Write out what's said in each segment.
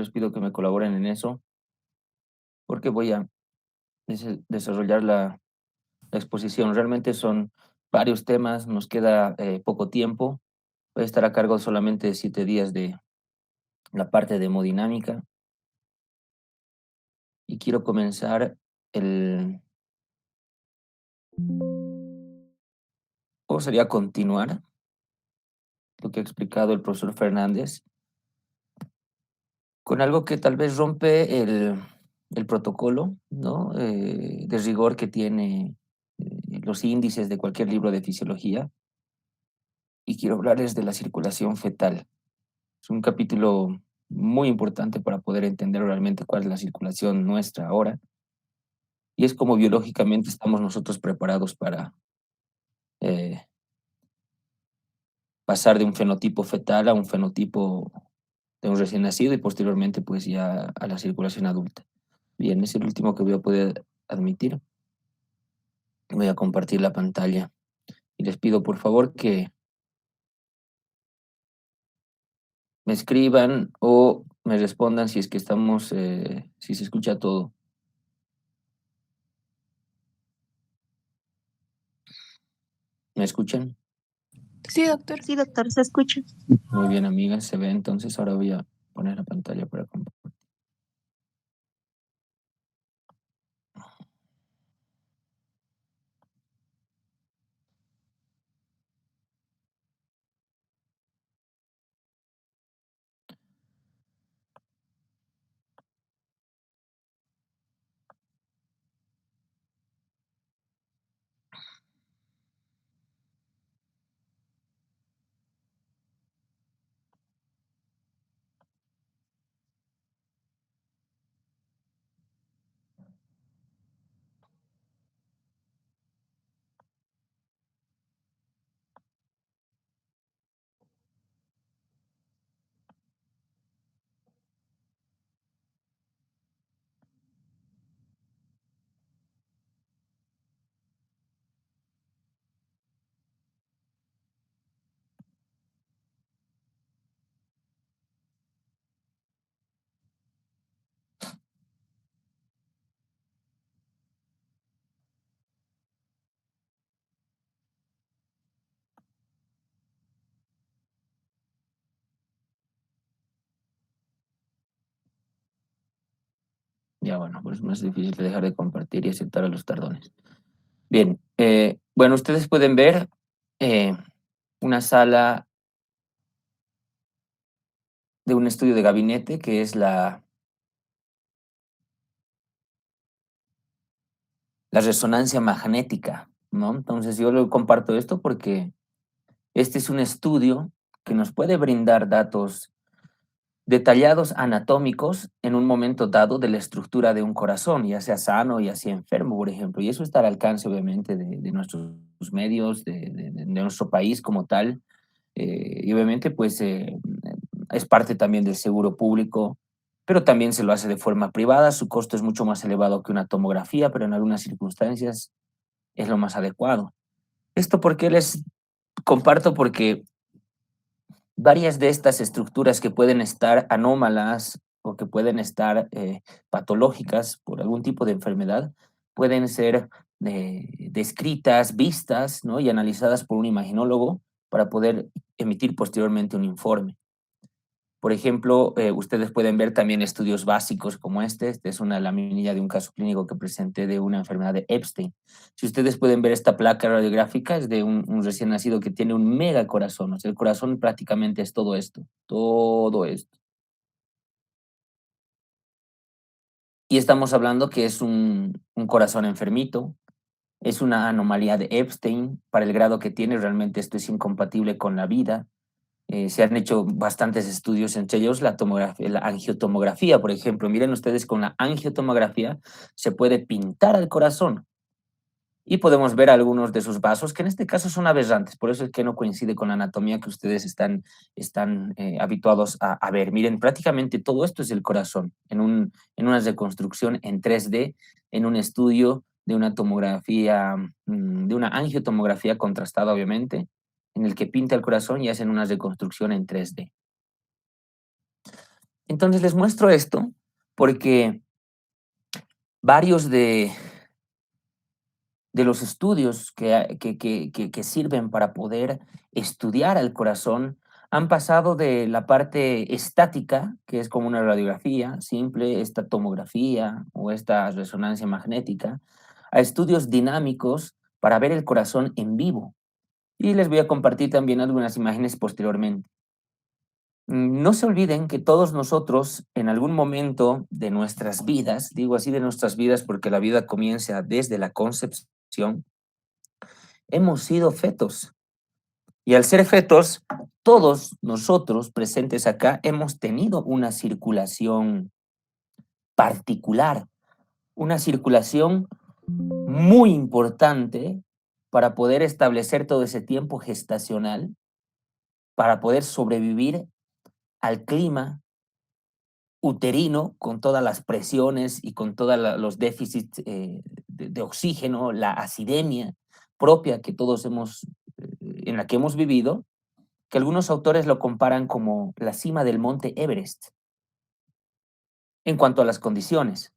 Les pido que me colaboren en eso, porque voy a desarrollar la exposición. Realmente son varios temas, nos queda poco tiempo. Voy a estar a cargo solamente de 7 días de la parte de hemodinámica y quiero comenzar el, o sería continuar lo que ha explicado el profesor Fernández con algo que tal vez rompe el protocolo, ¿no? De rigor que tiene los índices de cualquier libro de fisiología, y quiero hablarles de la circulación fetal. Es un capítulo muy importante para poder entender realmente cuál es la circulación nuestra ahora, y es como biológicamente estamos nosotros preparados para eh, pasar de un fenotipo fetal a un fenotipo de un recién nacido y posteriormente pues ya a la circulación adulta. Bien, es el último que voy a poder admitir. Voy a compartir la pantalla y les pido por favor que me escriban o me respondan si es que estamos, si se escucha todo. ¿Me escuchan? Sí, doctor. Sí, doctor, se escucha. Muy bien, amigas, se ve entonces. Ahora voy a poner la pantalla para compartir. Ya bueno, pues no es difícil de dejar de compartir y aceptar a los tardones. Bien, bueno, ustedes pueden ver eh, una sala de un estudio de gabinete que es la resonancia magnética, ¿no? Entonces yo lo comparto esto porque este es un estudio que nos puede brindar datos detallados anatómicos en un momento dado de la estructura de un corazón, ya sea sano, ya sea enfermo, por ejemplo. Y eso está al alcance, obviamente, de nuestros medios, de nuestro país como tal. Y obviamente, pues, es parte también del seguro público, pero también se lo hace de forma privada. Su costo es mucho más elevado que una tomografía, pero en algunas circunstancias es lo más adecuado. Esto porque les comparto porque varias de estas estructuras que pueden estar anómalas o que pueden estar patológicas por algún tipo de enfermedad pueden ser descritas, vistas, ¿no? Y analizadas por un imaginólogo para poder emitir posteriormente un informe. Por ejemplo, ustedes pueden ver también estudios básicos como este. Este es una laminilla de un caso clínico que presenté de una enfermedad de Epstein. Si ustedes pueden ver esta placa radiográfica, es de un recién nacido que tiene un mega corazón. O sea, el corazón prácticamente es todo esto, todo esto. Y estamos hablando que es un corazón enfermito, es una anomalía de Epstein. Para el grado que tiene, realmente esto es incompatible con la vida. Se han hecho bastantes estudios, entre ellos la angiotomografía, por ejemplo. Miren ustedes, con la angiotomografía se puede pintar al corazón y podemos ver algunos de sus vasos, que en este caso son aberrantes, por eso es que no coincide con la anatomía que ustedes están habituados a ver. Miren, prácticamente todo esto es el corazón, en una reconstrucción en 3D, en un estudio de una tomografía, de una angiotomografía contrastada, obviamente, en el que pinta el corazón y hacen una reconstrucción en 3D. Entonces les muestro esto porque varios de los estudios que sirven para poder estudiar al corazón han pasado de la parte estática, que es como una radiografía simple, esta tomografía o esta resonancia magnética, a estudios dinámicos para ver el corazón en vivo. Y les voy a compartir también algunas imágenes posteriormente. No se olviden que todos nosotros en algún momento de nuestras vidas, digo así de nuestras vidas porque la vida comienza desde la concepción, hemos sido fetos. Y al ser fetos, todos nosotros presentes acá hemos tenido una circulación particular, una circulación muy importante para poder establecer todo ese tiempo gestacional, para poder sobrevivir al clima uterino con todas las presiones y con todos los déficits de oxígeno, la acidemia propia que todos en la que hemos vivido, que algunos autores lo comparan como la cima del monte Everest en cuanto a las condiciones.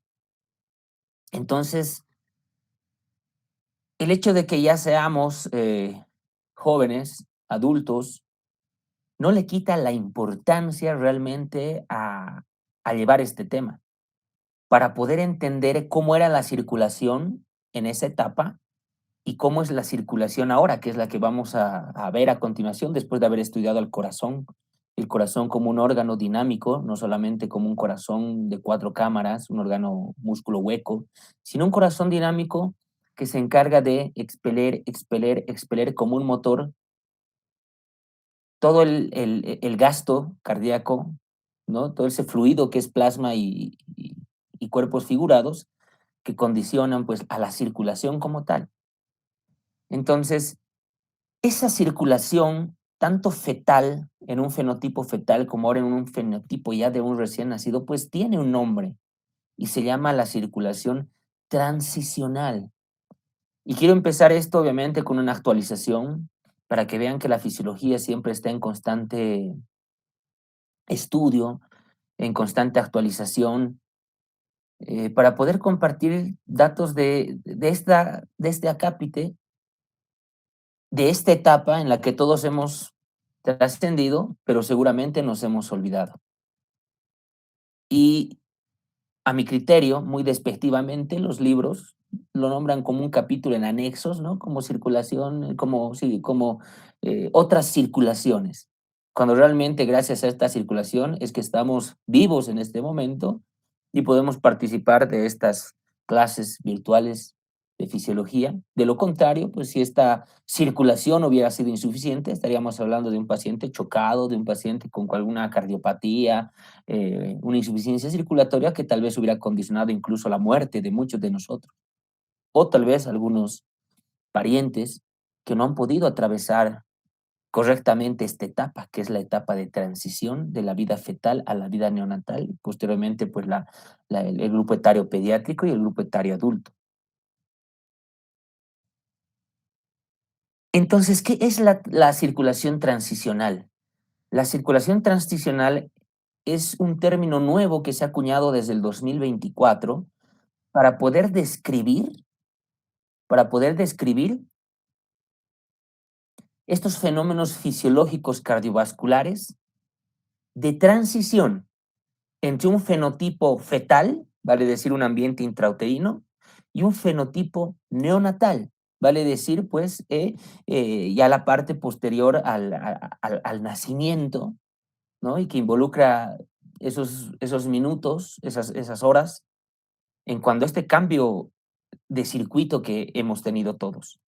Entonces, el hecho de que ya seamos jóvenes, adultos, no le quita la importancia realmente a llevar este tema, para poder entender cómo era la circulación en esa etapa y cómo es la circulación ahora, que es la que vamos a ver a continuación después de haber estudiado el corazón como un órgano dinámico, no solamente como un corazón de 4 cámaras, un órgano músculo hueco, sino un corazón dinámico que se encarga de expeler, expeler, expeler como un motor todo el gasto cardíaco, ¿no? Todo ese fluido que es plasma y cuerpos figurados que condicionan pues a la circulación como tal. Entonces, esa circulación, tanto fetal, en un fenotipo fetal como ahora en un fenotipo ya de un recién nacido, pues tiene un nombre y se llama la circulación transicional. Y quiero empezar esto obviamente con una actualización para que vean que la fisiología siempre está en constante estudio, en constante actualización, para poder compartir datos de este acápite, de esta etapa en la que todos hemos trascendido, pero seguramente nos hemos olvidado. Y a mi criterio, muy despectivamente, los libros lo nombran como un capítulo en anexos, ¿no? Como circulación, como, sí, como otras circulaciones. Cuando realmente gracias a esta circulación es que estamos vivos en este momento y podemos participar de estas clases virtuales de fisiología. De lo contrario, pues si esta circulación hubiera sido insuficiente, estaríamos hablando de un paciente chocado, de un paciente con alguna cardiopatía, una insuficiencia circulatoria que tal vez hubiera condicionado incluso la muerte de muchos de nosotros. O tal vez algunos parientes que no han podido atravesar correctamente esta etapa, que es la etapa de transición de la vida fetal a la vida neonatal, y posteriormente pues el grupo etario pediátrico y el grupo etario adulto. Entonces, ¿qué es la circulación transicional? La circulación transicional es un término nuevo que se ha acuñado desde el 2024 para poder describir estos fenómenos fisiológicos cardiovasculares de transición entre un fenotipo fetal, vale decir un ambiente intrauterino, y un fenotipo neonatal, vale decir pues ya la parte posterior al nacimiento, ¿no? Y que involucra esos minutos, esas horas, en cuando este cambio de circuito que hemos tenido todos.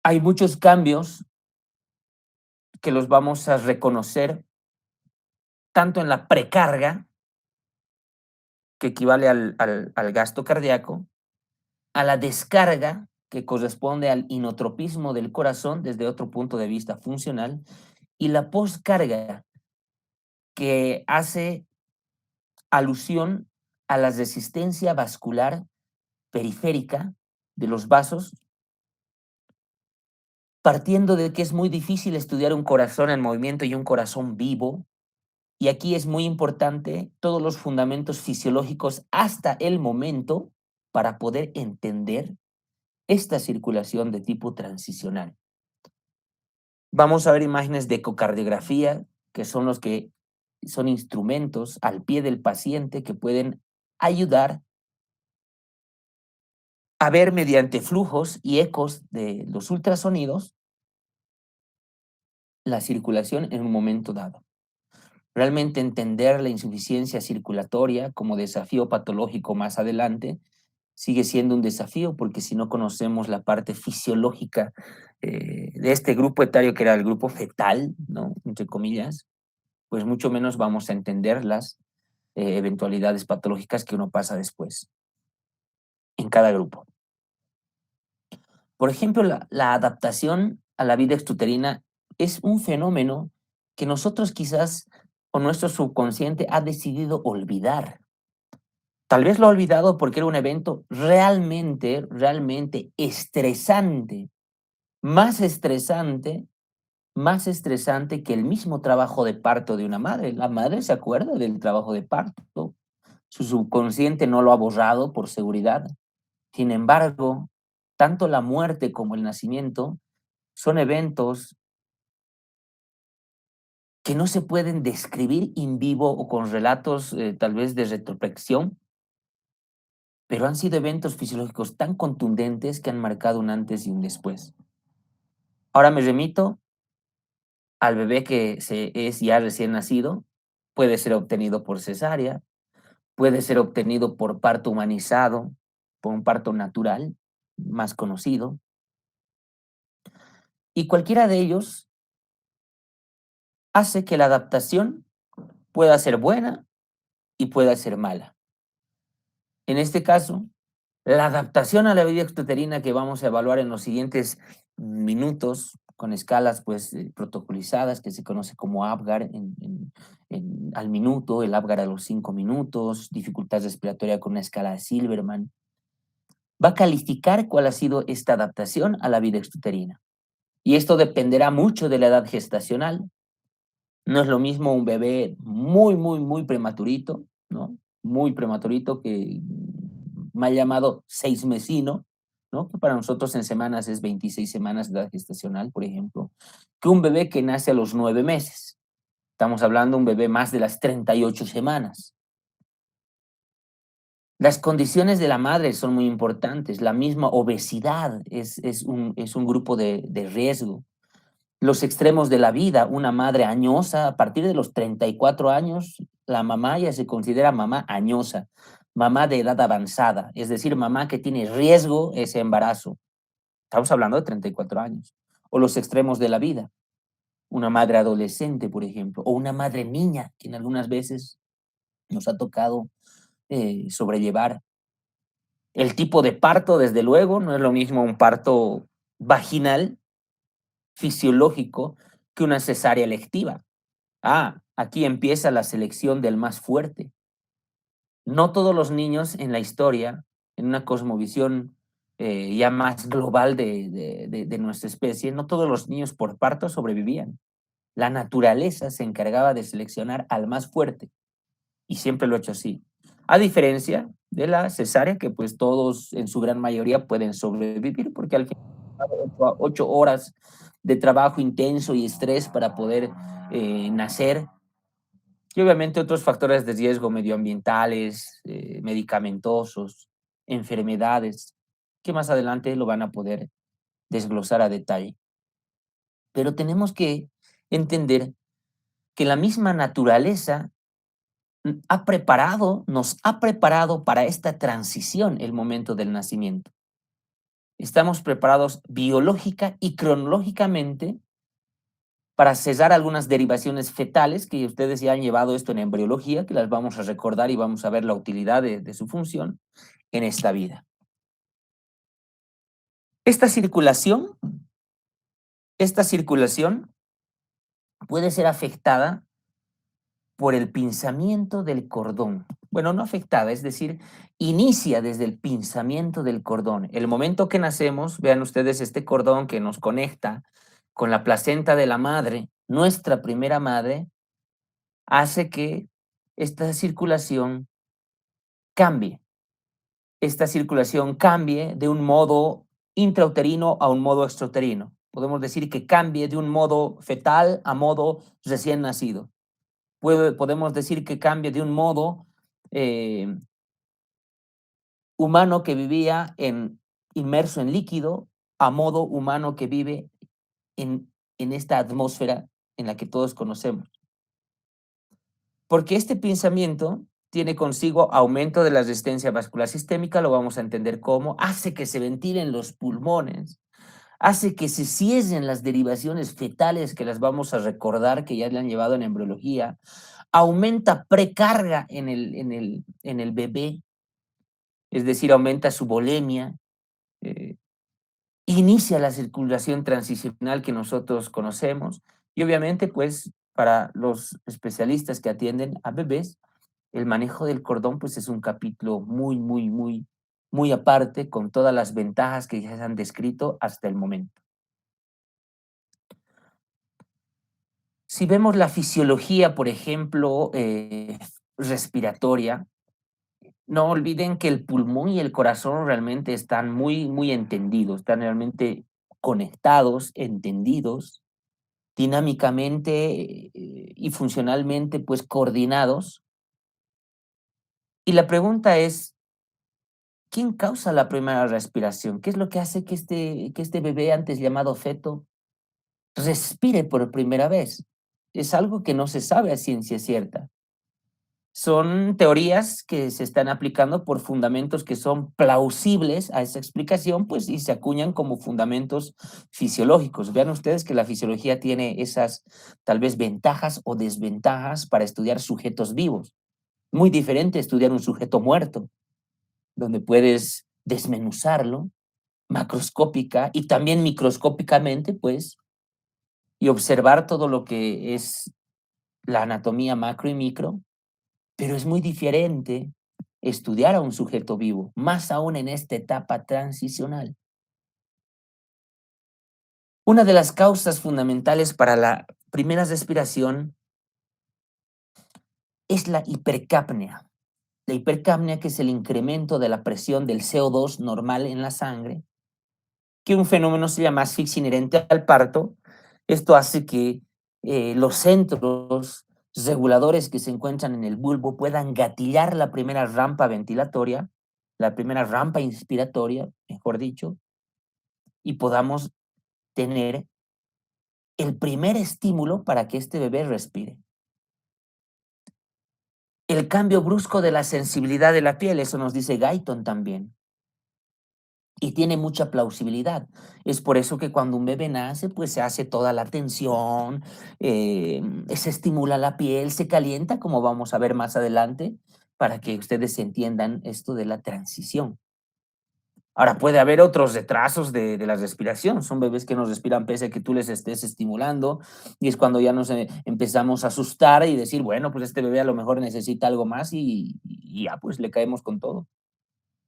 Hay muchos cambios que los vamos a reconocer tanto en la precarga, que equivale al gasto cardíaco, a la descarga, que corresponde al inotropismo del corazón desde otro punto de vista funcional, y la poscarga, que hace alusión a la resistencia vascular periférica de los vasos, partiendo de que es muy difícil estudiar un corazón en movimiento y un corazón vivo, Y aquí es muy importante todos los fundamentos fisiológicos hasta el momento para poder entender esta circulación de tipo transicional. Vamos a ver imágenes de ecocardiografía, que son los que son instrumentos al pie del paciente que pueden ayudar a ver mediante flujos y ecos de los ultrasonidos la circulación en un momento dado. Realmente entender la insuficiencia circulatoria como desafío patológico más adelante sigue siendo un desafío porque si no conocemos la parte fisiológica de este grupo etario que era el grupo fetal, ¿no? Entre comillas, pues mucho menos vamos a entender las eventualidades patológicas que uno pasa después en cada grupo. Por ejemplo, la adaptación a la vida extuterina es un fenómeno que nosotros quizás o nuestro subconsciente ha decidido olvidar. Tal vez lo ha olvidado porque era un evento realmente estresante, más estresante, más estresante que el mismo trabajo de parto de una madre. La madre se acuerda del trabajo de parto, su subconsciente no lo ha borrado por seguridad. Sin embargo, tanto la muerte como el nacimiento son eventos que no se pueden describir in vivo o con relatos tal vez de retrospección, pero han sido eventos fisiológicos tan contundentes que han marcado un antes y un después. Ahora me remito al bebé que es ya recién nacido, puede ser obtenido por cesárea, puede ser obtenido por parto humanizado, por un parto natural, más conocido, y cualquiera de ellos hace que la adaptación pueda ser buena y pueda ser mala. En este caso, la adaptación a la vida extraterrina que vamos a evaluar en los siguientes minutos, con escalas pues protocolizadas que se conoce como APGAR al minuto, el APGAR a los 5 minutos, dificultad respiratoria con una escala de Silverman, va a calificar cuál ha sido esta adaptación a la vida extraterrina. Y esto dependerá mucho de la edad gestacional. No es lo mismo un bebé muy prematurito, ¿no? Muy prematurito que mal llamado 6 mesino, ¿no? Que para nosotros en semanas es 26 semanas de edad gestacional, por ejemplo, que un bebé que nace a los 9 meses. Estamos hablando de un bebé más de las 38 semanas. Las condiciones de la madre son muy importantes. La misma obesidad es un grupo de riesgo. Los extremos de la vida, una madre añosa, a partir de los 34 años, la mamá ya se considera mamá añosa, mamá de edad avanzada, es decir, mamá que tiene riesgo ese embarazo. Estamos hablando de 34 años. O los extremos de la vida, una madre adolescente, por ejemplo, o una madre niña, que en algunas veces nos ha tocado sobrellevar. El tipo de parto, desde luego, no es lo mismo un parto vaginal, fisiológico, que una cesárea electiva. Aquí empieza la selección del más fuerte. No todos los niños en la historia, en una cosmovisión ya más global de nuestra especie, no todos los niños por parto sobrevivían. La naturaleza se encargaba de seleccionar al más fuerte y siempre lo ha hecho así. A diferencia de la cesárea, que pues todos en su gran mayoría pueden sobrevivir porque al final 8 horas de trabajo intenso y estrés para poder nacer. Y obviamente otros factores de riesgo medioambientales, medicamentosos, enfermedades, que más adelante lo van a poder desglosar a detalle. Pero tenemos que entender que la misma naturaleza nos ha preparado para esta transición, el momento del nacimiento. Estamos preparados biológica y cronológicamente para cesar algunas derivaciones fetales, que ustedes ya han llevado esto en embriología, que las vamos a recordar y vamos a ver la utilidad de su función en esta vida. Esta circulación, esta circulación puede ser afectada por el pinzamiento del cordón. Bueno, no afectada, es decir, inicia desde el pinzamiento del cordón. El momento que nacemos, vean ustedes este cordón que nos conecta con la placenta de la madre, nuestra primera madre, hace que esta circulación cambie. Esta circulación cambie de un modo intrauterino a un modo extrauterino. Podemos decir que cambie de un modo fetal a modo recién nacido. Podemos decir que cambie de un modo eh, humano que vivía inmerso en líquido a modo humano que vive en esta atmósfera en la que todos conocemos. Porque este pensamiento tiene consigo aumento de la resistencia vascular sistémica, lo vamos a entender cómo, hace que se ventilen los pulmones, hace que se cierren las derivaciones fetales que las vamos a recordar que ya le han llevado en embriología, aumenta precarga en el bebé, es decir, aumenta su volemia, eh, inicia la circulación transicional que nosotros conocemos y obviamente pues para los especialistas que atienden a bebés, el manejo del cordón, pues, es un capítulo muy, muy, muy, muy aparte, con todas las ventajas que ya se han descrito hasta el momento. Si vemos la fisiología, por ejemplo, respiratoria, no olviden que el pulmón y el corazón realmente están muy, muy entendidos, están realmente conectados, entendidos, dinámicamente, y funcionalmente, pues, coordinados. Y la pregunta es, ¿quién causa la primera respiración? ¿Qué es lo que hace que este bebé, antes llamado feto, respire por primera vez? Es algo que no se sabe a ciencia cierta. Son teorías que se están aplicando por fundamentos que son plausibles a esa explicación, pues, y se acuñan como fundamentos fisiológicos. Vean ustedes que la fisiología tiene esas, tal vez, ventajas o desventajas para estudiar sujetos vivos. Muy diferente a estudiar un sujeto muerto, donde puedes desmenuzarlo macroscópica y también microscópicamente, pues, y observar todo lo que es la anatomía macro y micro, pero es muy diferente estudiar a un sujeto vivo, más aún en esta etapa transicional. Una de las causas fundamentales para la primera respiración es la hipercapnia. La hipercapnia, que es el incremento de la presión del CO2 normal en la sangre, que un fenómeno se llama asfixia inherente al parto. Esto hace que los centros reguladores que se encuentran en el bulbo puedan gatillar la primera rampa ventilatoria, la primera rampa inspiratoria, mejor dicho, y podamos tener el primer estímulo para que este bebé respire. El cambio brusco de la sensibilidad de la piel, eso nos dice Guyton también. Y tiene mucha plausibilidad. Es por eso que cuando un bebé nace, pues se hace toda la tensión, se estimula la piel, se calienta, como vamos a ver más adelante, para que ustedes entiendan esto de la transición. Ahora, puede haber otros retrasos de la respiración. Son bebés que no respiran pese a que tú les estés estimulando, y es cuando ya nos empezamos a asustar y decir, bueno, pues este bebé a lo mejor necesita algo más y ya, pues le caemos con todo.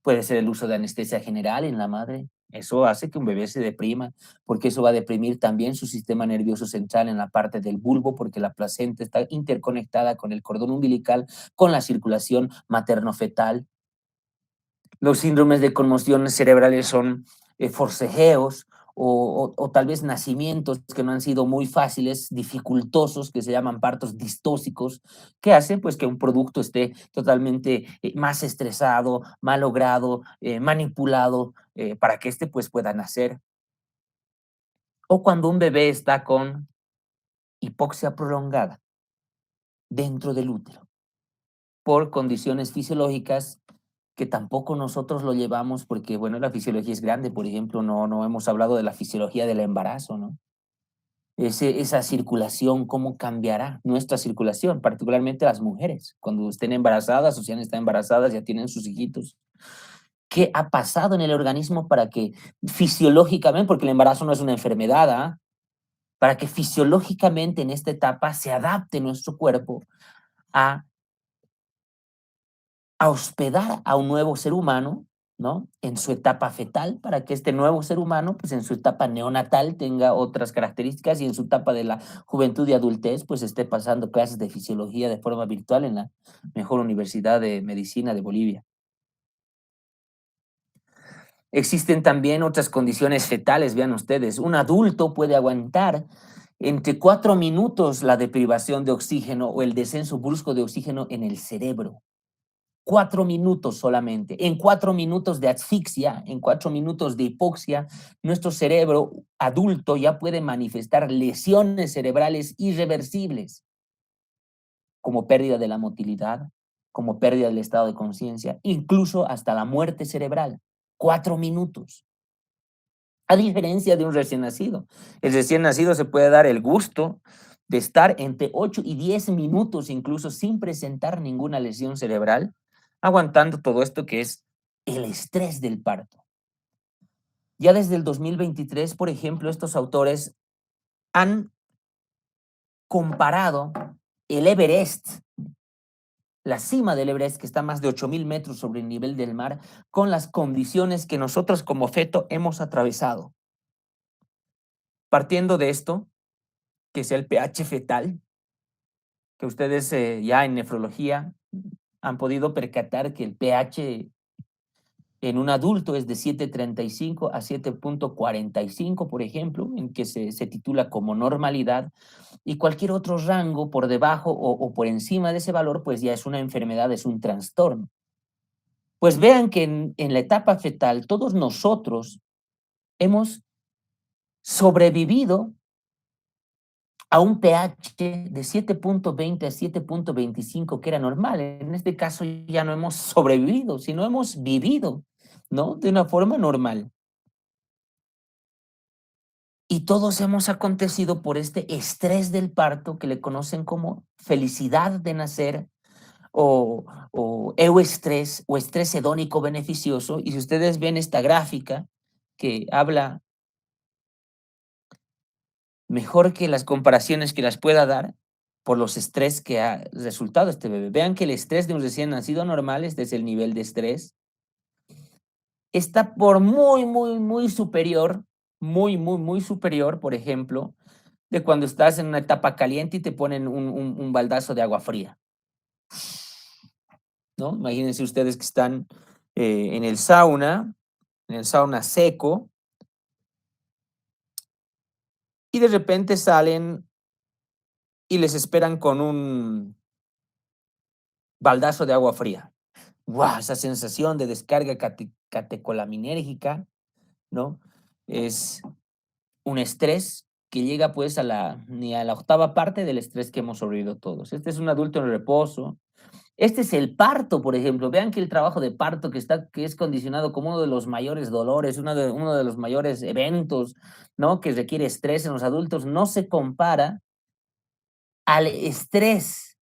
Puede ser el uso de anestesia general en la madre. Eso hace que un bebé se deprima, porque eso va a deprimir también su sistema nervioso central en la parte del bulbo, porque la placenta está interconectada con el cordón umbilical, con la circulación materno-fetal. Los síndromes de conmociones cerebrales son forcejeos o tal vez nacimientos que no han sido muy fáciles, dificultosos, que se llaman partos distóxicos, que hacen pues que un producto esté totalmente más estresado, malogrado, manipulado, para que éste pues pueda nacer. O cuando un bebé está con hipoxia prolongada dentro del útero por condiciones fisiológicas que tampoco nosotros lo llevamos porque, bueno, la fisiología es grande. Por ejemplo, no hemos hablado de la fisiología del embarazo, ¿no? Esa circulación, ¿cómo cambiará nuestra circulación? Particularmente las mujeres, cuando estén embarazadas o si han estado embarazadas, ya tienen sus hijitos. ¿Qué ha pasado en el organismo para que fisiológicamente, porque el embarazo no es una enfermedad, ¿ah? Para que fisiológicamente en esta etapa se adapte nuestro cuerpo a, a hospedar a un nuevo ser humano ¿no? En su etapa fetal, para que este nuevo ser humano, pues en su etapa neonatal tenga otras características y en su etapa de la juventud y adultez, pues esté pasando clases de fisiología de forma virtual en la mejor universidad de medicina de Bolivia. Existen también otras condiciones fetales, vean ustedes. Un adulto puede aguantar entre 4 minutos la deprivación de oxígeno o el descenso brusco de oxígeno en el cerebro. 4 minutos solamente. En 4 minutos de asfixia, en 4 minutos de hipoxia, nuestro cerebro adulto ya puede manifestar lesiones cerebrales irreversibles, como pérdida de la motilidad, como pérdida del estado de conciencia, incluso hasta la muerte cerebral. 4 minutos. A diferencia de un recién nacido. El recién nacido se puede dar el gusto de estar entre 8 y 10 minutos, incluso sin presentar ninguna lesión cerebral, aguantando todo esto que es el estrés del parto. Ya desde el 2023, por ejemplo, estos autores han comparado el Everest, la cima del Everest, que está a más de 8,000 metros sobre el nivel del mar, con las condiciones que nosotros como feto hemos atravesado. Partiendo de esto, que es el pH fetal, que ustedes ya en nefrología han podido percatar que el pH en un adulto es de 7,35 a 7,45, por ejemplo, en que se titula como normalidad, y cualquier otro rango por debajo o por encima de ese valor, pues ya es una enfermedad, es un trastorno. Pues vean que en la etapa fetal todos nosotros hemos sobrevivido a un pH de 7,20 a 7,25, que era normal. En este caso ya no hemos sobrevivido, sino hemos vivido, ¿no? De una forma normal. Y todos hemos acontecido por este estrés del parto que le conocen como felicidad de nacer o euestrés o estrés hedónico beneficioso. Y si ustedes ven esta gráfica que habla mejor que las comparaciones que las pueda dar por los estrés que ha resultado este bebé. Vean que el estrés de un recién nacido normal, este es el nivel de estrés, está por muy superior, muy superior, por ejemplo, de cuando estás en una etapa caliente y te ponen un baldazo de agua fría, ¿no? Imagínense ustedes que están en el sauna seco, y de repente salen y les esperan con un baldazo de agua fría. ¡Guau! Esa sensación de descarga catecolaminérgica, ¿no? Es un estrés que llega pues ni a la octava parte del estrés que hemos sobrevivido todos. Este es un adulto en reposo. Este es el parto, por ejemplo. Vean que el trabajo de parto que es condicionado como uno de los mayores dolores, uno de los mayores eventos, ¿no? Que requiere estrés en los adultos, no se compara al estrés,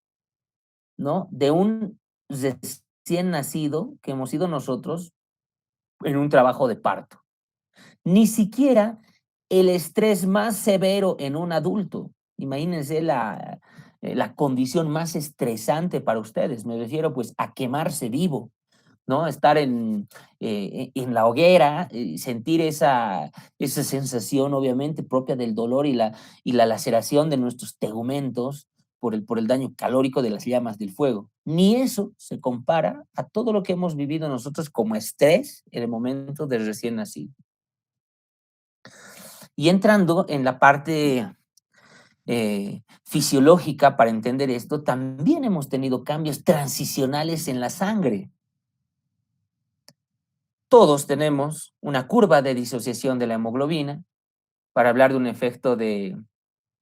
¿no? De un recién nacido que hemos sido nosotros en un trabajo de parto. Ni siquiera el estrés más severo en un adulto. Imagínense la condición más estresante para ustedes. Me refiero pues a quemarse vivo, ¿no? Estar en la hoguera, sentir esa sensación obviamente propia del dolor y la laceración de nuestros tegumentos por el daño calórico de las llamas del fuego. Ni eso se compara a todo lo que hemos vivido nosotros como estrés en el momento del recién nacido. Y entrando en la parte fisiológica para entender esto, también hemos tenido cambios transicionales en la sangre. Todos tenemos una curva de disociación de la hemoglobina, para hablar de un efecto de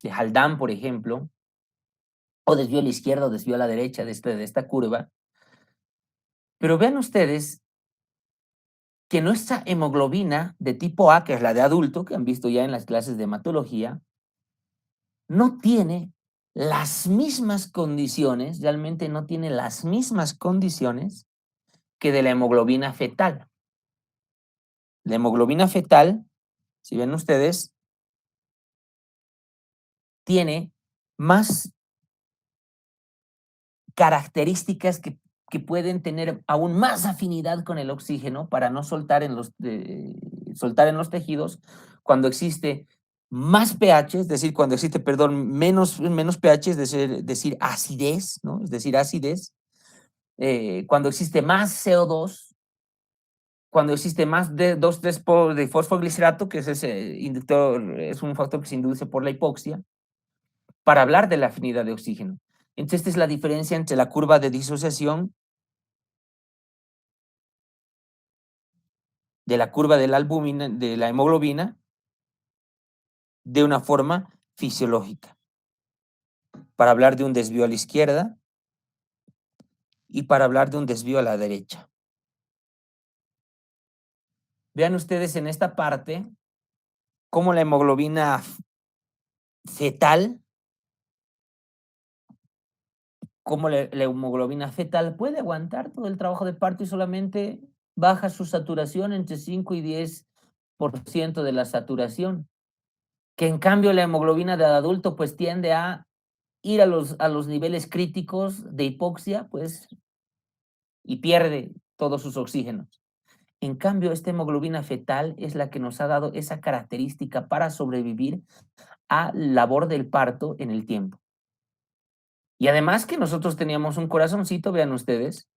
Haldane, por ejemplo, o desvío a la izquierda o desvío a la derecha de esta curva. Pero vean ustedes que nuestra hemoglobina de tipo A, que es la de adulto, que han visto ya en las clases de hematología, no tiene las mismas condiciones, realmente no tiene las mismas condiciones que de la hemoglobina fetal. La hemoglobina fetal, si ven ustedes, tiene más características que pueden tener aún más afinidad con el oxígeno para no soltar soltar en los tejidos cuando existe más pH, es decir, cuando existe, perdón, menos pH, es decir, acidez, ¿no? Es decir, acidez, cuando existe más CO2, cuando existe más de 2,3 de fosfoglicerato, que es ese inductor, es un factor que se induce por la hipoxia, para hablar de la afinidad de oxígeno. Entonces, esta es la diferencia entre la curva de disociación de la curva de la albúmina, de la hemoglobina, de una forma fisiológica, para hablar de un desvío a la izquierda y para hablar de un desvío a la derecha. Vean ustedes en esta parte cómo la hemoglobina fetal, cómo la hemoglobina fetal puede aguantar todo el trabajo de parto y solamente baja su saturación entre 5 y 10% de la saturación, que en cambio la hemoglobina del adulto pues tiende a ir a los niveles críticos de hipoxia, pues, y pierde todos sus oxígenos. En cambio, esta hemoglobina fetal es la que nos ha dado esa característica para sobrevivir a la labor del parto en el tiempo. Y además que nosotros teníamos un corazoncito, vean ustedes,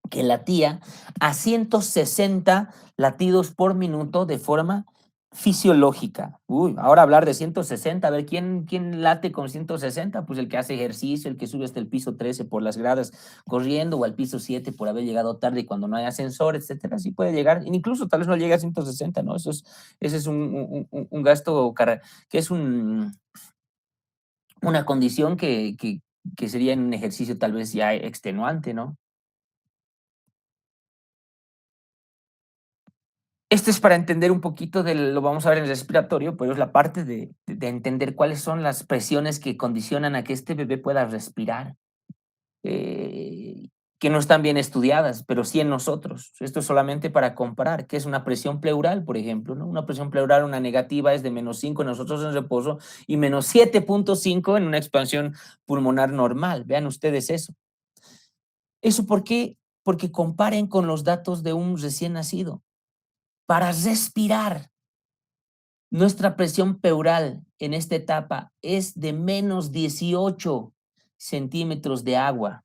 que latía a 160 latidos por minuto de forma fisiológica. Uy, ahora hablar de 160, a ver, ¿quién late con 160? Pues el que hace ejercicio, el que sube hasta el piso 13 por las gradas corriendo o al piso 7 por haber llegado tarde cuando no hay ascensor, etcétera. Sí puede llegar, incluso tal vez no llegue a 160, ¿no? Ese es un gasto que es una condición que sería en un ejercicio tal vez ya extenuante, ¿no? Esto es para entender un poquito lo vamos a ver en el respiratorio, pero es la parte de entender cuáles son las presiones que condicionan a que este bebé pueda respirar, eh, que no están bien estudiadas, pero sí en nosotros. Esto es solamente para comparar, qué es una presión pleural, por ejemplo, ¿no? Una presión pleural, una negativa es de -5 en nosotros en reposo y -7,5 en una expansión pulmonar normal. Vean ustedes eso. ¿Eso por qué? Porque comparen con los datos de un recién nacido. Para respirar, nuestra presión pleural en esta etapa es de -18 centímetros de agua,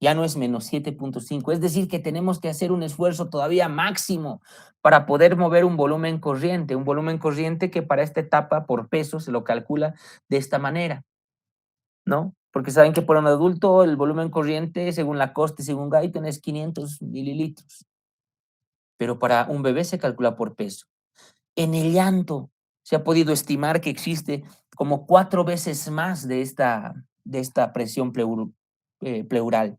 ya no es -7,5, es decir, que tenemos que hacer un esfuerzo todavía máximo para poder mover un volumen corriente que para esta etapa por peso se lo calcula de esta manera, ¿no? Porque saben que para un adulto el volumen corriente, según Lacoste, según Guyton, es 500 mililitros, pero para un bebé se calcula por peso. En el llanto se ha podido estimar que existe como 4 veces más de esta presión pleural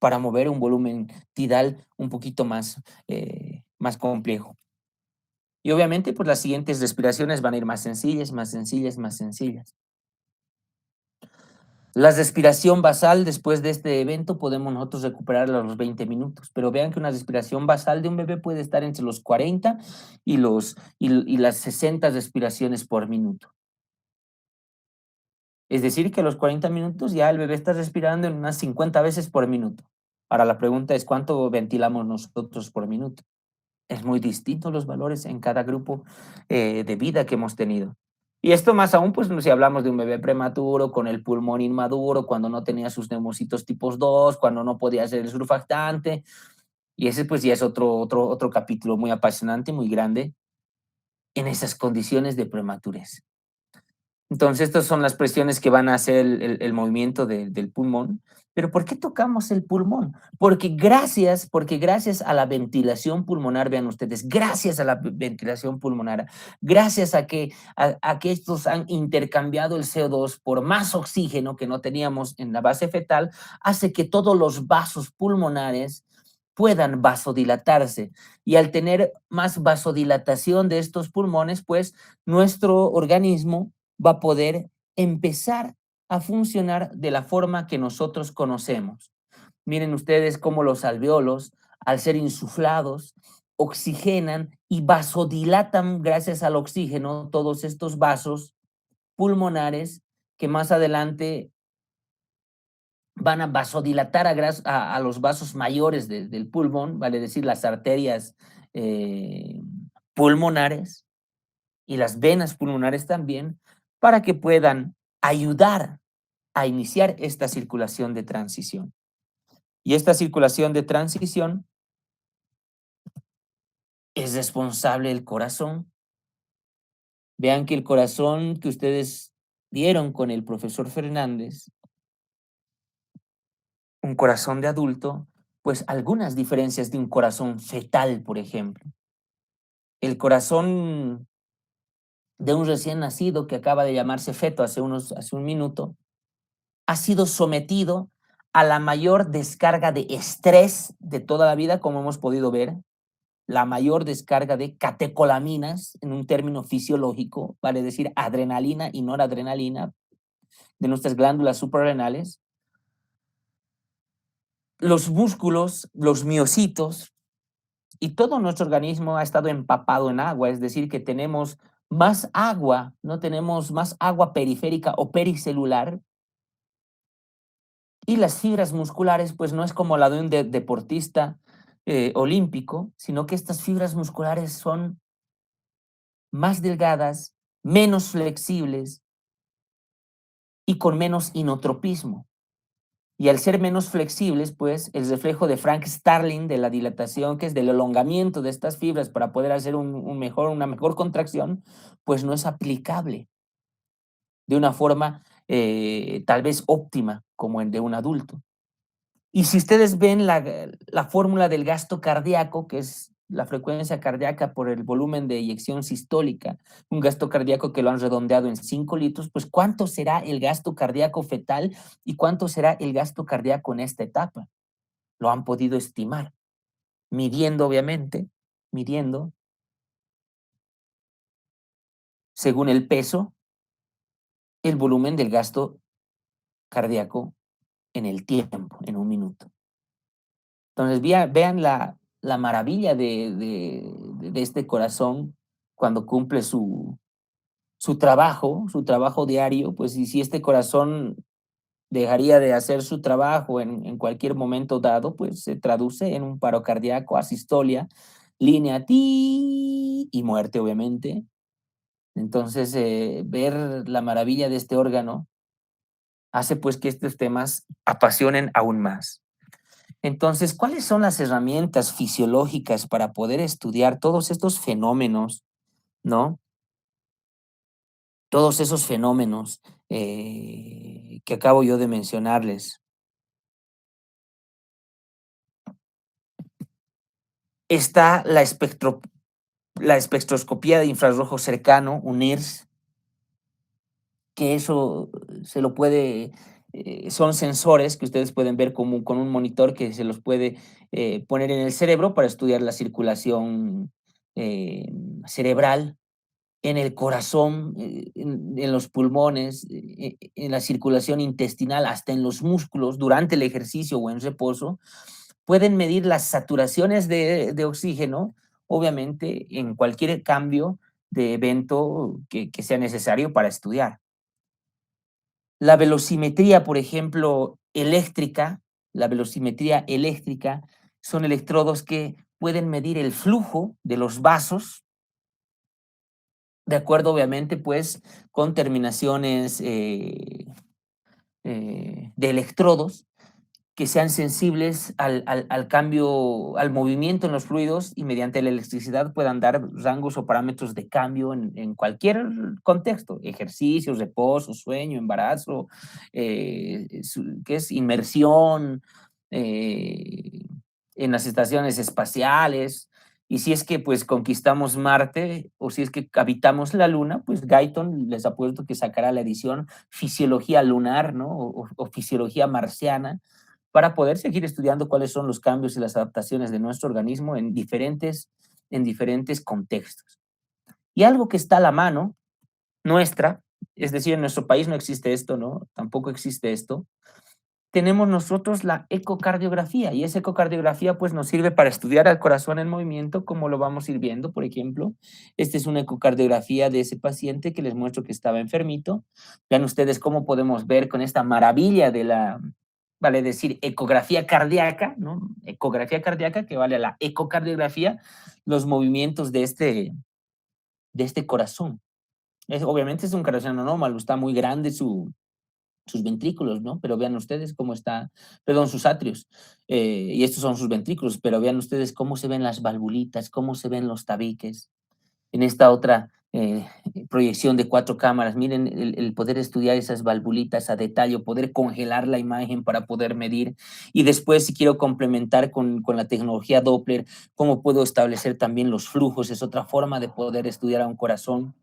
para mover un volumen tidal un poquito más complejo. Y obviamente, pues las siguientes respiraciones van a ir más sencillas, más sencillas, más sencillas. La respiración basal después de este evento podemos nosotros recuperarla a los 20 minutos, pero vean que una respiración basal de un bebé puede estar entre los 40 y las 60 respiraciones por minuto. Es decir, que a los 40 minutos ya el bebé está respirando en unas 50 veces por minuto. Ahora la pregunta es, ¿cuánto ventilamos nosotros por minuto? Es muy distinto los valores en cada grupo de vida que hemos tenido. Y esto más aún, pues si hablamos de un bebé prematuro, con el pulmón inmaduro, cuando no tenía sus neumocitos tipos 2, cuando no podía ser el surfactante, y ese pues ya es otro capítulo muy apasionante, muy grande, en esas condiciones de prematurez. Entonces, estas son las presiones que van a hacer el movimiento del pulmón. Pero ¿por qué tocamos el pulmón? Porque gracias a la ventilación pulmonar, vean ustedes, gracias a la ventilación pulmonar, gracias a que estos han intercambiado el CO2 por más oxígeno que no teníamos en la base fetal, hace que todos los vasos pulmonares puedan vasodilatarse. Y al tener más vasodilatación de estos pulmones, pues nuestro organismo va a poder empezar a funcionar de la forma que nosotros conocemos. Miren ustedes cómo los alveolos, al ser insuflados, oxigenan y vasodilatan gracias al oxígeno todos estos vasos pulmonares que más adelante van a vasodilatar a los vasos mayores del pulmón, vale decir, las arterias pulmonares y las venas pulmonares también, para que puedan ayudar a iniciar esta circulación de transición. Y esta circulación de transición es responsable del corazón. Vean que el corazón que ustedes vieron con el profesor Fernández, un corazón de adulto, pues algunas diferencias de un corazón fetal, por ejemplo. El corazón de un recién nacido que acaba de llamarse feto hace un minuto, ha sido sometido a la mayor descarga de estrés de toda la vida, como hemos podido ver, la mayor descarga de catecolaminas, en un término fisiológico, vale decir adrenalina y noradrenalina, de nuestras glándulas suprarrenales. Los músculos, los miocitos y todo nuestro organismo ha estado empapado en agua, es decir, que tenemos más agua, no tenemos más agua periférica o pericelular, y las fibras musculares, pues no es como la de un deportista olímpico, sino que estas fibras musculares son más delgadas, menos flexibles y con menos inotropismo. Y al ser menos flexibles, pues el reflejo de Frank Starling de la dilatación, que es del elongamiento de estas fibras para poder hacer una mejor contracción, pues no es aplicable de una forma tal vez óptima como el de un adulto. Y si ustedes ven la fórmula del gasto cardíaco, que es la frecuencia cardíaca por el volumen de eyección sistólica, un gasto cardíaco que lo han redondeado en 5 litros, pues ¿cuánto será el gasto cardíaco fetal y cuánto será el gasto cardíaco en esta etapa? Lo han podido estimar, midiendo obviamente, midiendo según el peso, el volumen del gasto cardíaco en el tiempo, en un minuto. Entonces, vean la maravilla de este corazón cuando cumple su trabajo diario, pues y si este corazón dejaría de hacer su trabajo en cualquier momento dado, pues se traduce en un paro cardíaco, asistolia, línea ti y muerte, obviamente. Entonces, ver la maravilla de este órgano hace pues que estos temas apasionen aún más. Entonces, ¿cuáles son las herramientas fisiológicas para poder estudiar todos estos fenómenos, no? Todos esos fenómenos que acabo yo de mencionarles. Está la espectroscopía de infrarrojo cercano, un IRS, que eso se lo puede, son sensores que ustedes pueden ver como, con un monitor que se los puede poner en el cerebro para estudiar la circulación cerebral, en el corazón, en los pulmones, en la circulación intestinal, hasta en los músculos durante el ejercicio o en reposo. Pueden medir las saturaciones de oxígeno, obviamente, en cualquier cambio de evento que sea necesario para estudiar. La velocimetría, por ejemplo, eléctrica, la velocimetría eléctrica son electrodos que pueden medir el flujo de los vasos, de acuerdo, obviamente, pues, con terminaciones de electrodos que sean sensibles al cambio, al movimiento en los fluidos y mediante la electricidad puedan dar rangos o parámetros de cambio en cualquier contexto, ejercicio, reposo, sueño, embarazo, ¿qué es? Inmersión, eh, en las estaciones espaciales. Y si es que pues conquistamos Marte o si es que habitamos la Luna, pues Guyton les apuesto que sacará la edición Fisiología Lunar, ¿no? O Fisiología Marciana, para poder seguir estudiando cuáles son los cambios y las adaptaciones de nuestro organismo en diferentes contextos. Y algo que está a la mano nuestra, es decir, en nuestro país no existe esto, ¿no? Tampoco existe esto. Tenemos nosotros la ecocardiografía y esa ecocardiografía pues nos sirve para estudiar al corazón en movimiento, como lo vamos a ir viendo, por ejemplo. Esta es una ecocardiografía de ese paciente que les muestro que estaba enfermito. Vean ustedes cómo podemos ver con esta maravilla vale decir ecografía cardíaca, ¿no? Ecografía cardíaca que vale a la ecocardiografía, los movimientos de este corazón. Obviamente es un corazón anómalo, está muy grande sus ventrículos, ¿no? Pero vean ustedes cómo está, perdón, sus atrios, y estos son sus ventrículos, pero vean ustedes cómo se ven las valvulitas, cómo se ven los tabiques. En esta otra proyección de 4 cámaras, miren el poder estudiar esas valvulitas a detalle, poder congelar la imagen para poder medir, y después si quiero complementar con la tecnología Doppler, cómo puedo establecer también los flujos, es otra forma de poder estudiar a un corazón,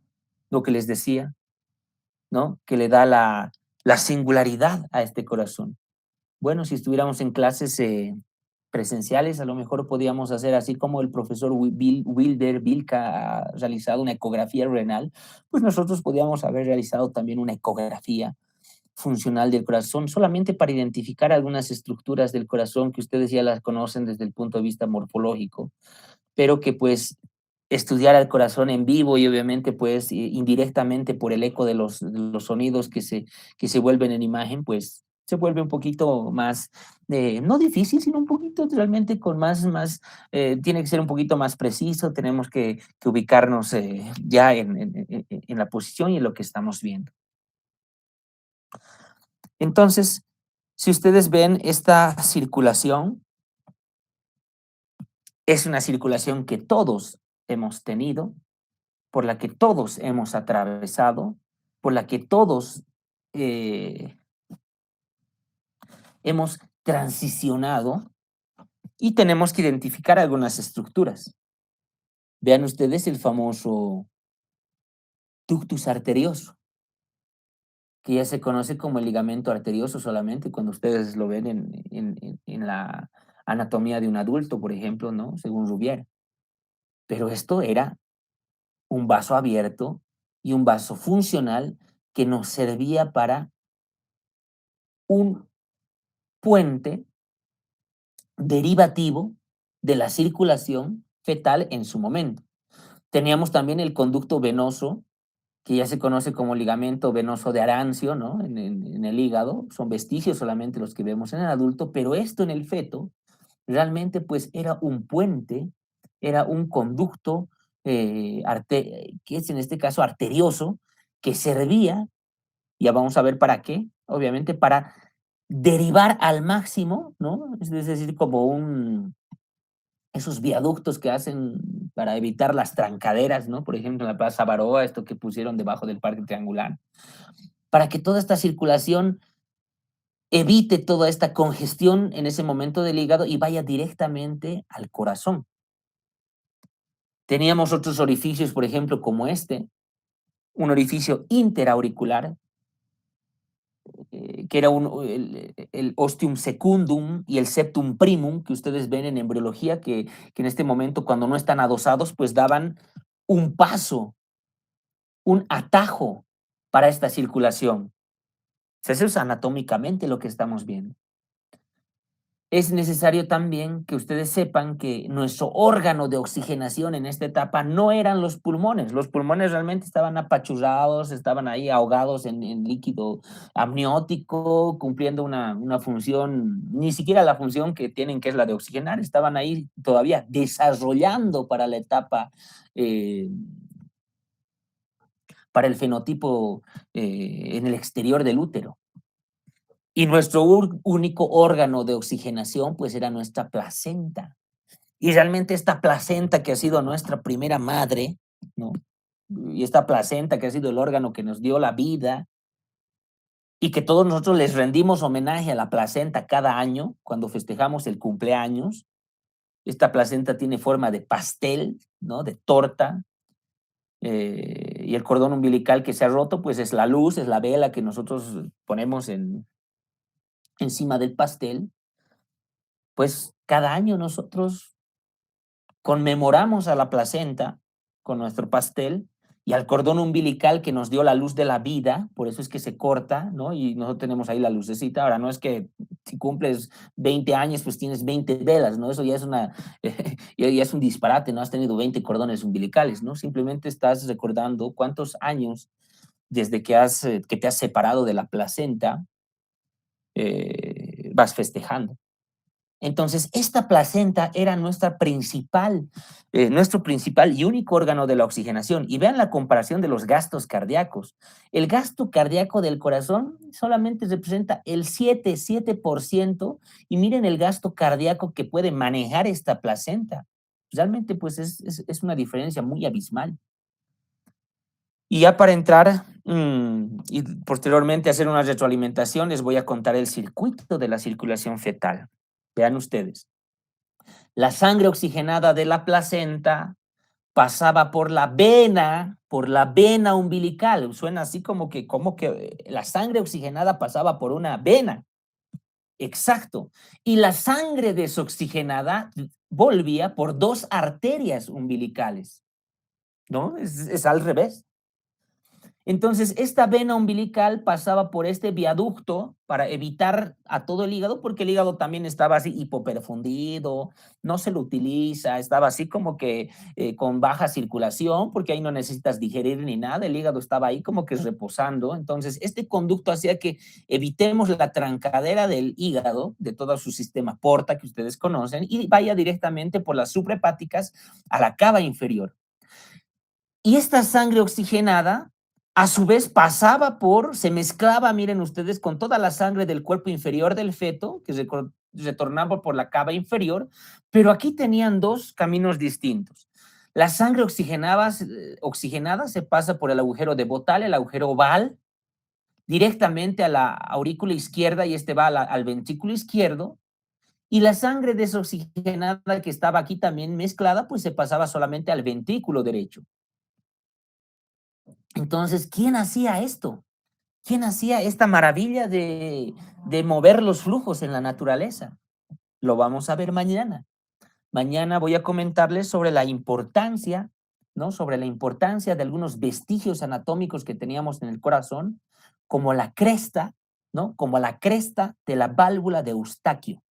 lo que les decía, ¿no? Que le da la singularidad a este corazón. Bueno, si estuviéramos en clases presenciales, a lo mejor podíamos hacer así como el profesor Wilder Vilca ha realizado una ecografía renal, pues nosotros podíamos haber realizado también una ecografía funcional del corazón, solamente para identificar algunas estructuras del corazón que ustedes ya las conocen desde el punto de vista morfológico, pero que pues estudiar al corazón en vivo y obviamente pues indirectamente por el eco de los sonidos que se vuelven en imagen, pues se vuelve un poquito más, no difícil, sino un poquito realmente con tiene que ser un poquito más preciso, tenemos que ubicarnos ya en la posición y en lo que estamos viendo. Entonces, si ustedes ven esta circulación, es una circulación que todos hemos tenido, por la que todos hemos atravesado, por la que todos eh, hemos transicionado y tenemos que identificar algunas estructuras. Vean ustedes el famoso ductus arterioso, que ya se conoce como el ligamento arterioso solamente cuando ustedes lo ven en la anatomía de un adulto, por ejemplo, ¿no? Según Rubier. Pero esto era un vaso abierto y un vaso funcional que nos servía para un puente derivativo de la circulación fetal en su momento. Teníamos también el conducto venoso, que ya se conoce como ligamento venoso de Arancio, ¿no? En el hígado, son vestigios solamente los que vemos en el adulto, pero esto en el feto realmente pues era un puente, era un conducto que es en este caso arterioso, que servía, ya vamos a ver para qué, obviamente para derivar al máximo, ¿no? Es decir, como esos viaductos que hacen para evitar las trancaderas, ¿no? Por ejemplo, en la Plaza Baroa, esto que pusieron debajo del Parque Triangular, para que toda esta circulación evite toda esta congestión en ese momento del hígado y vaya directamente al corazón. Teníamos otros orificios, por ejemplo, como un orificio interauricular, que era el ostium secundum y el septum primum, que ustedes ven en embriología, que en este momento, cuando no están adosados, pues daban un paso, un atajo para esta circulación. Eso es anatómicamente lo que estamos viendo. Es necesario también que ustedes sepan que nuestro órgano de oxigenación en esta etapa no eran los pulmones. Los pulmones realmente estaban apachurrados, estaban ahí ahogados en líquido amniótico, cumpliendo una función, ni siquiera la función que tienen, que es la de oxigenar, estaban ahí todavía desarrollando para la etapa, para el fenotipo en el exterior del útero. Y nuestro único órgano de oxigenación, pues era nuestra placenta. Y realmente esta placenta que ha sido nuestra primera madre, ¿no? Y esta placenta que ha sido el órgano que nos dio la vida y que todos nosotros les rendimos homenaje a la placenta cada año cuando festejamos el cumpleaños. Esta placenta tiene forma de pastel, ¿no? De torta. Y el cordón umbilical que se ha roto, pues es la luz, es la vela que nosotros ponemos encima del pastel. Pues cada año nosotros conmemoramos a la placenta con nuestro pastel y al cordón umbilical que nos dio la luz de la vida, por eso es que se corta, ¿no? Y nosotros tenemos ahí la lucecita. Ahora, no es que si cumples 20 años, pues tienes 20 velas, ¿no? Eso ya es ya es un disparate, ¿no? Has tenido 20 cordones umbilicales, ¿no? Simplemente estás recordando cuántos años desde que te has separado de la placenta, vas festejando. Entonces, esta placenta era nuestro principal y único órgano de la oxigenación. Y vean la comparación de los gastos cardíacos. El gasto cardíaco del corazón solamente representa el 7% y miren el gasto cardíaco que puede manejar esta placenta. Realmente, pues, es una diferencia muy abismal. Y ya para entrar y posteriormente hacer una retroalimentación, les voy a contar el circuito de la circulación fetal. Vean ustedes. La sangre oxigenada de la placenta pasaba por la vena umbilical. Suena así como que la sangre oxigenada pasaba por una vena. Exacto. Y la sangre desoxigenada volvía por dos arterias umbilicales, ¿no? Es al revés. Entonces, esta vena umbilical pasaba por este viaducto para evitar a todo el hígado, porque el hígado también estaba así hipoperfundido, no se lo utiliza, estaba así como que con baja circulación, porque ahí no necesitas digerir ni nada, el hígado estaba ahí como que reposando. Entonces, este conducto hacía que evitemos la trancadera del hígado, de todo su sistema porta que ustedes conocen, y vaya directamente por las suprahepáticas a la cava inferior. Y esta sangre oxigenada, a su vez, se mezclaba, miren ustedes, con toda la sangre del cuerpo inferior del feto, que retornaba por la cava inferior, pero aquí tenían dos caminos distintos. La sangre oxigenada se pasa por el agujero de Bottal, el agujero oval, directamente a la aurícula izquierda y este va al ventrículo izquierdo, y la sangre desoxigenada que estaba aquí también mezclada, pues se pasaba solamente al ventrículo derecho. Entonces, ¿quién hacía esto? ¿Quién hacía esta maravilla de mover los flujos en la naturaleza? Lo vamos a ver mañana. Mañana voy a comentarles sobre la importancia, ¿no? Sobre la importancia de algunos vestigios anatómicos que teníamos en el corazón, como la cresta, ¿no? Como la cresta de la válvula de Eustaquio.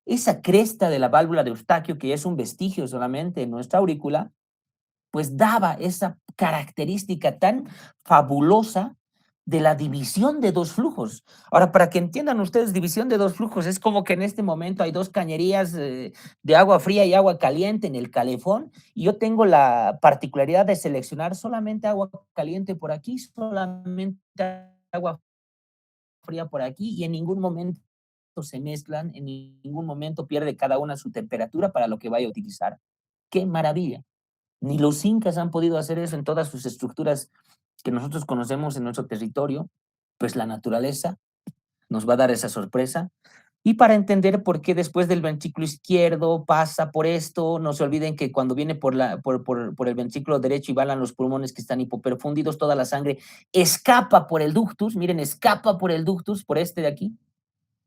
Esa cresta de la válvula de Eustaquio, que es un vestigio solamente en nuestra aurícula, pues daba esa característica tan fabulosa de la división de dos flujos. Ahora, para que entiendan ustedes, división de dos flujos es como que en este momento hay dos cañerías de agua fría y agua caliente en el calefón, y yo tengo la particularidad de seleccionar solamente agua caliente por aquí, solamente agua fría por aquí, y en ningún momento se mezclan, en ningún momento pierde cada una su temperatura para lo que vaya a utilizar. ¡Qué maravilla! Ni los incas han podido hacer eso en todas sus estructuras que nosotros conocemos en nuestro territorio, pues la naturaleza nos va a dar esa sorpresa. Y para entender por qué después del ventrículo izquierdo pasa por esto, no se olviden que cuando viene por el ventrículo derecho y van a los pulmones que están hipoperfundidos, toda la sangre escapa por el ductus, miren, escapa por el ductus, por este de aquí,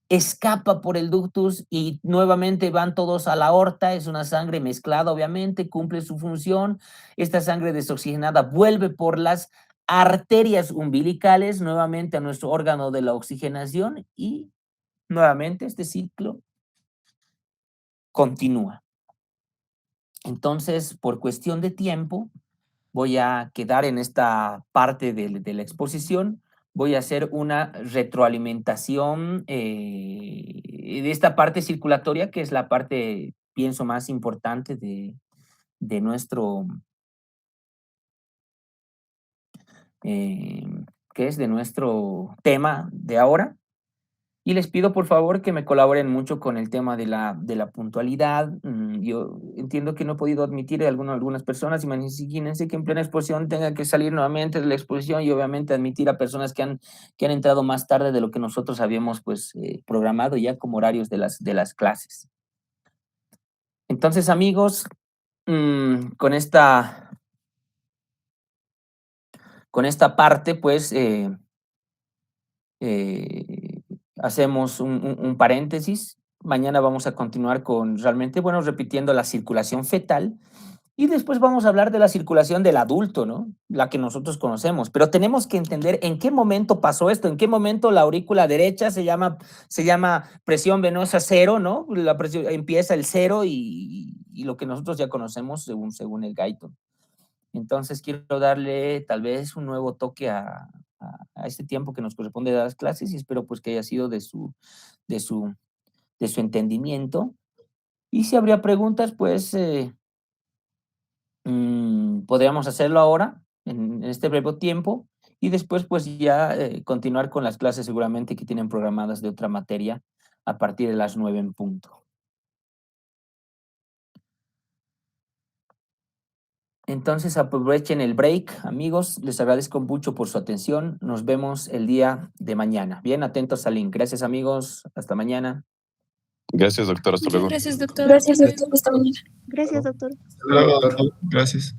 escapa por el ductus y nuevamente van todos a la aorta, es una sangre mezclada obviamente, cumple su función, esta sangre desoxigenada vuelve por las arterias umbilicales nuevamente a nuestro órgano de la oxigenación y nuevamente este ciclo continúa. Entonces, por cuestión de tiempo, voy a quedar en esta parte de la exposición, voy a hacer una retroalimentación de esta parte circulatoria, que es la parte, pienso, más importante de nuestro, eh, que es de nuestro tema de ahora. Y les pido por favor que me colaboren mucho con el tema de la puntualidad. Yo entiendo que no he podido admitir a algunas personas, imagínense que en plena exposición tenga que salir nuevamente de la exposición y obviamente admitir a personas que han entrado más tarde de lo que nosotros habíamos pues programado ya como horarios de las clases. Entonces amigos, con esta parte pues eh, hacemos un paréntesis. Mañana vamos a continuar con realmente, bueno, repitiendo la circulación fetal y después vamos a hablar de la circulación del adulto, ¿no? La que nosotros conocemos. Pero tenemos que entender en qué momento pasó esto, en qué momento la aurícula derecha se llama presión venosa cero, ¿no? La presión, empieza el cero y lo que nosotros ya conocemos según el Guyton. Entonces quiero darle tal vez un nuevo toque a este tiempo que nos corresponde dar las clases y espero pues que haya sido de su de su entendimiento. Y si habría preguntas, pues podríamos hacerlo ahora, en este breve tiempo, y después pues ya continuar con las clases seguramente que tienen programadas de otra materia a partir de las 9 en punto. Entonces aprovechen el break, amigos. Les agradezco mucho por su atención. Nos vemos el día de mañana. Bien, atentos al link. Gracias, amigos. Hasta mañana. Gracias, doctor. Hasta Muchas luego. gracias, doctor. Gracias, Hasta luego. doctor. Hasta mañana. Gracias, doctor. Hasta luego, doctor. Gracias.